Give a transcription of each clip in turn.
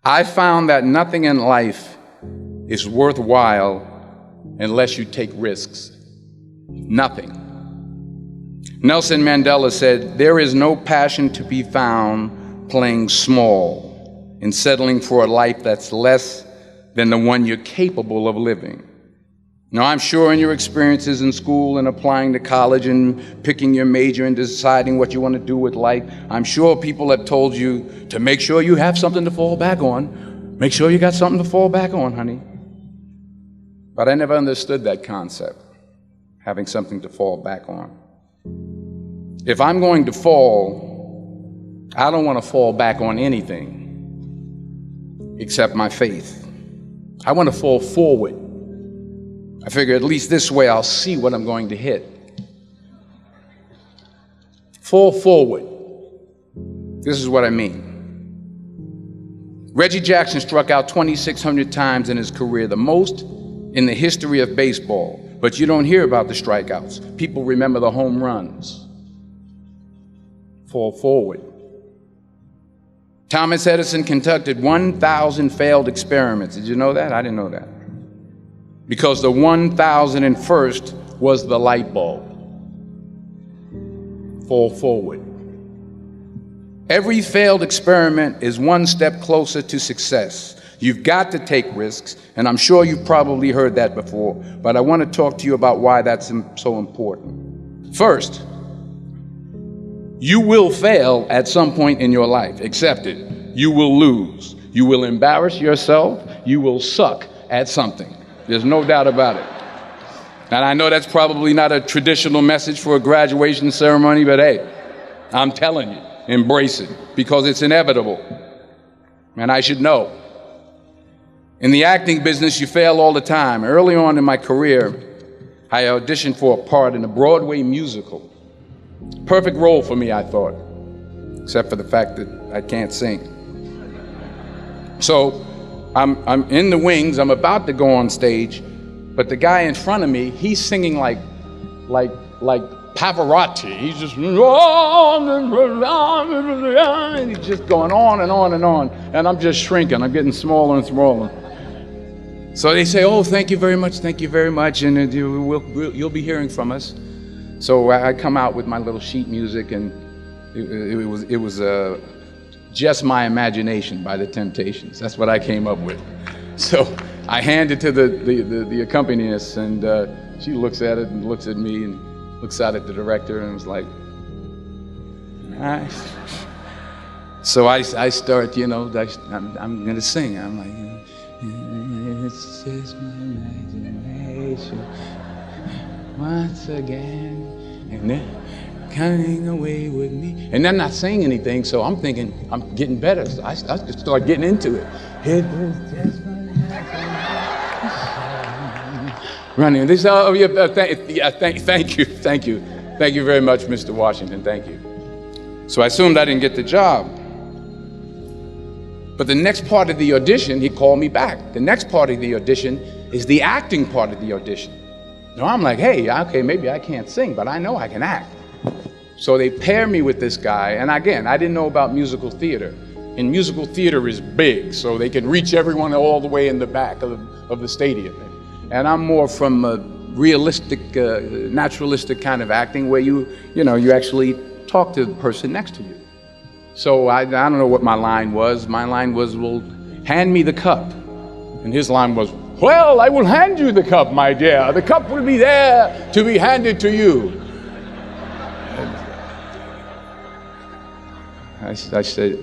I found that nothing in life is worthwhile unless you take risks. Nothing. Nelson Mandela said, "There is no passion to be found playing small and settling for a life that's less than the one you're capable of living." Now, I'm sure in your experiences in school and applying to college and picking your major and deciding what you want to do with life, I'm sure people have told you to make sure you have something to fall back on. Make sure you got something to fall back on, honey. But I never understood that concept, having something to fall back on. If I'm going to fall, I don't want to fall back on anything except my faith. I want to fall forward. I figure at least this way I'll see what I'm going to hit. Fall forward. This is what I mean. Reggie Jackson struck out 2,600 times in his career, the most in the history of baseball. But you don't hear about the strikeouts. People remember the home runs. Fall forward. Thomas Edison conducted 1,000 failed experiments. Did you know that? I didn't know that. Because the 1,001st was the light bulb. Fall forward. Every failed experiment is one step closer to success. You've got to take risks, and I'm sure you've probably heard that before, but I want to talk to you about why that's so important. First, you will fail at some point in your life. Accept it. You will lose. You will embarrass yourself. You will suck at something. There's no doubt about it. And I know that's probably not a traditional message for a graduation ceremony, but hey, I'm telling you, embrace it, because it's inevitable. And I should know. In the acting business, you fail all the time. Early on in my career, I auditioned for a part in a Broadway musical. Perfect role for me, I thought, except for the fact that I can't sing. So I'm in the wings, I'm about to go on stage, but the guy in front of me, he's singing like Pavarotti. He's just, and he's just going on and on and on, and I'm just shrinking, I'm getting smaller and smaller. So they say, "Oh, thank you very much, and you'll be hearing from us." So I come out with my little sheet music, and it was Just My Imagination by the Temptations. That's what I came up with. So I hand it to the accompanist, and she looks at it and looks at me and looks out at the director and was like, "All right." So I start, I'm gonna sing. I'm like, "It's just my imagination once again, and then coming away with me." And I'm not saying anything, so I'm thinking I'm getting better. So I start getting into it. It was just my imagination. Running. They say, "Oh yeah, thank you very much, Mr. Washington. Thank you." So I assumed I didn't get the job. But the next part of the audition, he called me back. The next part of the audition is the acting part of the audition. Now I'm like, hey, okay, maybe I can't sing, but I know I can act. So they pair me with this guy, and again, I didn't know about musical theater. And musical theater is big, so they can reach everyone all the way in the back of the stadium. And I'm more from a realistic, naturalistic kind of acting where you actually talk to the person next to you. So I don't know what my line was. My line was, "Well, hand me the cup." And his line was, "Well, I will hand you the cup, my dear. The cup will be there to be handed to you." I said,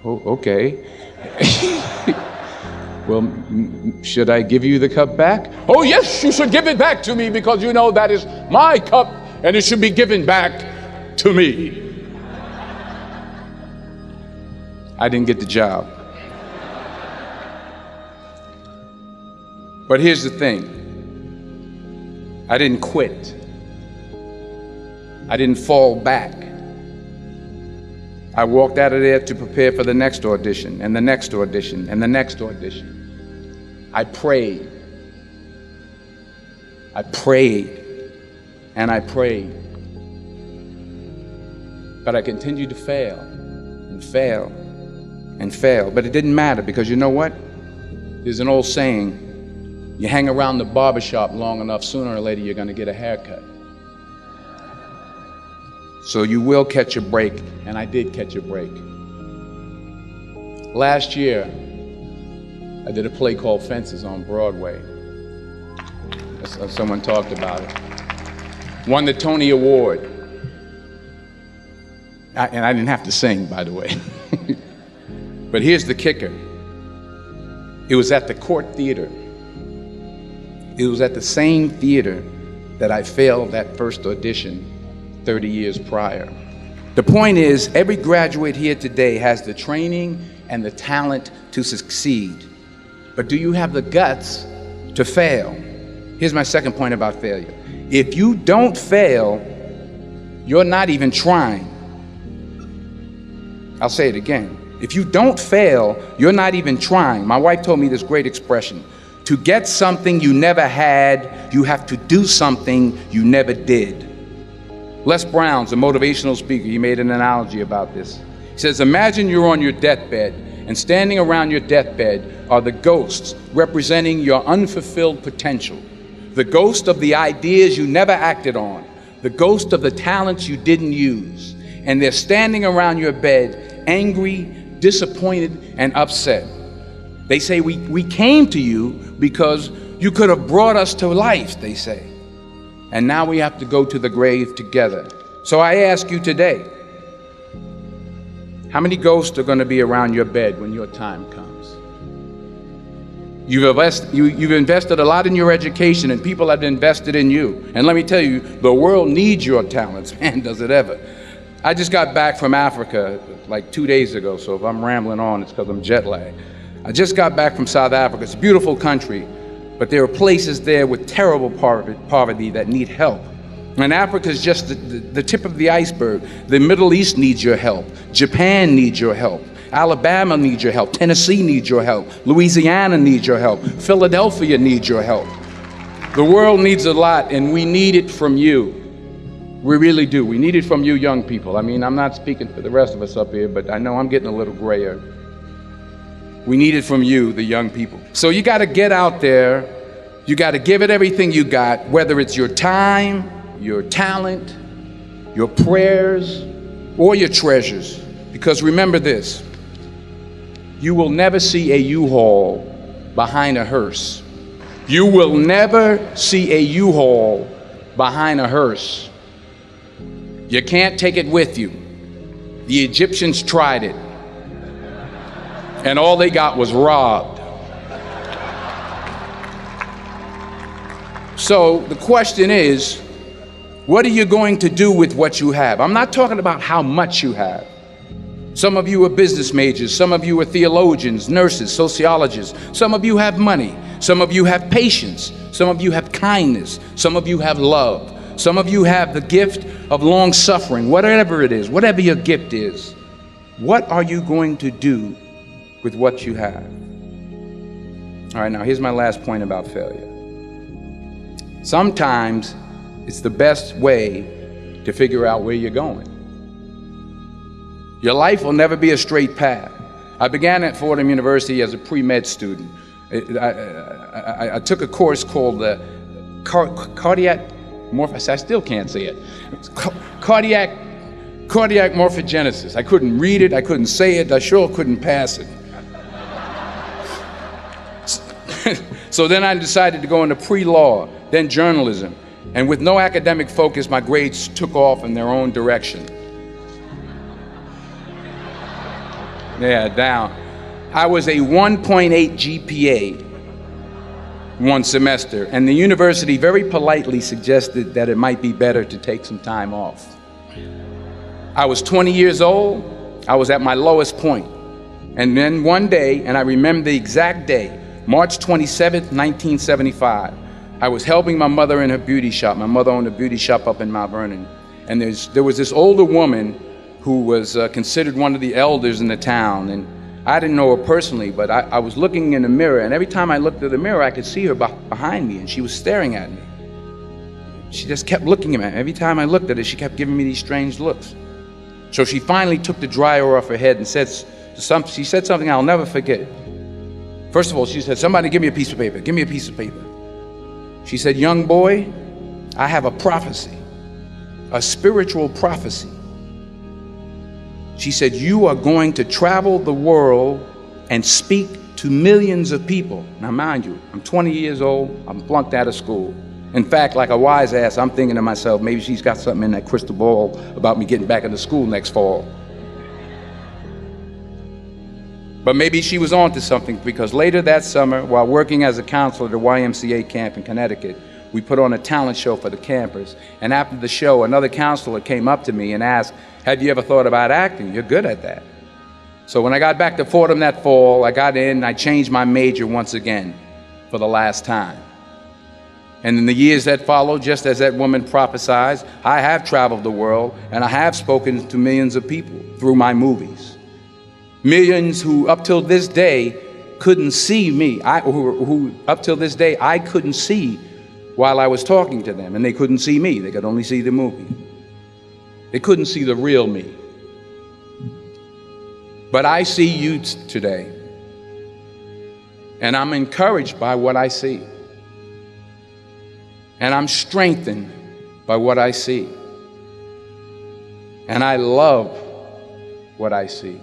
"Oh, okay." "Well, should I give you the cup back?" "Oh, yes, you should give it back to me, because you know that is my cup and it should be given back to me." I didn't get the job. But here's the thing. I didn't quit. I didn't fall back. I walked out of there to prepare for the next audition, and the next audition, and the next audition. I prayed. I prayed, and I prayed. But I continued to fail, and fail, and fail. But it didn't matter, because you know what? There's an old saying, you hang around the barbershop long enough, sooner or later you're going to get a haircut. So you will catch a break, and I did catch a break. Last year, I did a play called Fences on Broadway. Someone talked about it. Won the Tony Award. And I didn't have to sing, by the way. But here's the kicker. It was at the Court Theater. It was at the same theater that I failed that first audition 30 years prior. The point is, every graduate here today has the training and the talent to succeed. But do you have the guts to fail? Here's my second point about failure. If you don't fail, you're not even trying. I'll say it again. If you don't fail, you're not even trying. My wife told me this great expression. To get something you never had, you have to do something you never did. Les Brown's a motivational speaker. He made an analogy about this. He says, imagine you're on your deathbed, and standing around your deathbed are the ghosts representing your unfulfilled potential. The ghost of the ideas you never acted on. The ghost of the talents you didn't use. And they're standing around your bed, angry, disappointed, and upset. They say, we came to you because you could have brought us to life, they say. And now we have to go to the grave together. So I ask you today, how many ghosts are going to be around your bed when your time comes? You've invested a lot in your education, and people have invested in you. And let me tell you, the world needs your talents. Man, does it ever. I just got back from Africa like 2 days ago, so if I'm rambling on, it's because I'm jet lagged. I just got back from South Africa. It's a beautiful country, but there are places there with terrible poverty that need help. And Africa is just the tip of the iceberg. The Middle East needs your help. Japan needs your help. Alabama needs your help. Tennessee needs your help. Louisiana needs your help. Philadelphia needs your help. The world needs a lot, and we need it from you. We really do. We need it from you young people. I mean, I'm not speaking for the rest of us up here, but I know I'm getting a little grayer. We need it from you, the young people. So you got to get out there. You got to give it everything you got, whether it's your time, your talent, your prayers, or your treasures. Because remember this, you will never see a U-Haul behind a hearse. You will never see a U-Haul behind a hearse. You can't take it with you. The Egyptians tried it, and all they got was robbed. So the question is, what are you going to do with what you have? I'm not talking about how much you have. Some of you are business majors, some of you are theologians, nurses, sociologists. Some of you have money, some of you have patience, some of you have kindness, some of you have love. Some of you have the gift of long suffering, whatever it is, whatever your gift is. What are you going to do with what you have? All right, now here's my last point about failure. Sometimes it's the best way to figure out where you're going. Your life will never be a straight path. I began at Fordham University as a pre-med student. I took a course called cardiac I still can't say it. Cardiac morphogenesis. I couldn't read it, I couldn't say it, I sure couldn't pass it. So then I decided to go into pre-law, then journalism. And with no academic focus, my grades took off in their own direction. Yeah, down. I was a 1.8 GPA one semester, and the university very politely suggested that it might be better to take some time off. I was 20 years old. I was at my lowest point. And then one day, and I remember the exact day, March 27th, 1975, I was helping my mother in her beauty shop. My mother owned a beauty shop up in Mount Vernon. And there was this older woman who was considered one of the elders in the town. And I didn't know her personally, but I was looking in the mirror, and every time I looked at the mirror, I could see her behind me, and she was staring at me. She just kept looking at me. Every time I looked at her, she kept giving me these strange looks. So she finally took the dryer off her head and said, she said something I'll never forget. First of all, she said, somebody give me a piece of paper. Give me a piece of paper. She said, young boy, I have a prophecy, a spiritual prophecy. She said, you are going to travel the world and speak to millions of people. Now, mind you, I'm 20 years old. I'm flunked out of school. In fact, like a wise ass, I'm thinking to myself, maybe she's got something in that crystal ball about me getting back into school next fall. But maybe she was on to something, because later that summer, while working as a counselor at a YMCA camp in Connecticut, we put on a talent show for the campers. And after the show, another counselor came up to me and asked, have you ever thought about acting? You're good at that. So when I got back to Fordham that fall, I got in and I changed my major once again for the last time. And in the years that followed, just as that woman prophesied, I have traveled the world and I have spoken to millions of people through my movies. Millions who up till this day couldn't see me, who up till this day I couldn't see while I was talking to them, and they couldn't see me. They could only see the movie. They couldn't see the real me. But I see you today, and I'm encouraged by what I see. And I'm strengthened by what I see. And I love what I see.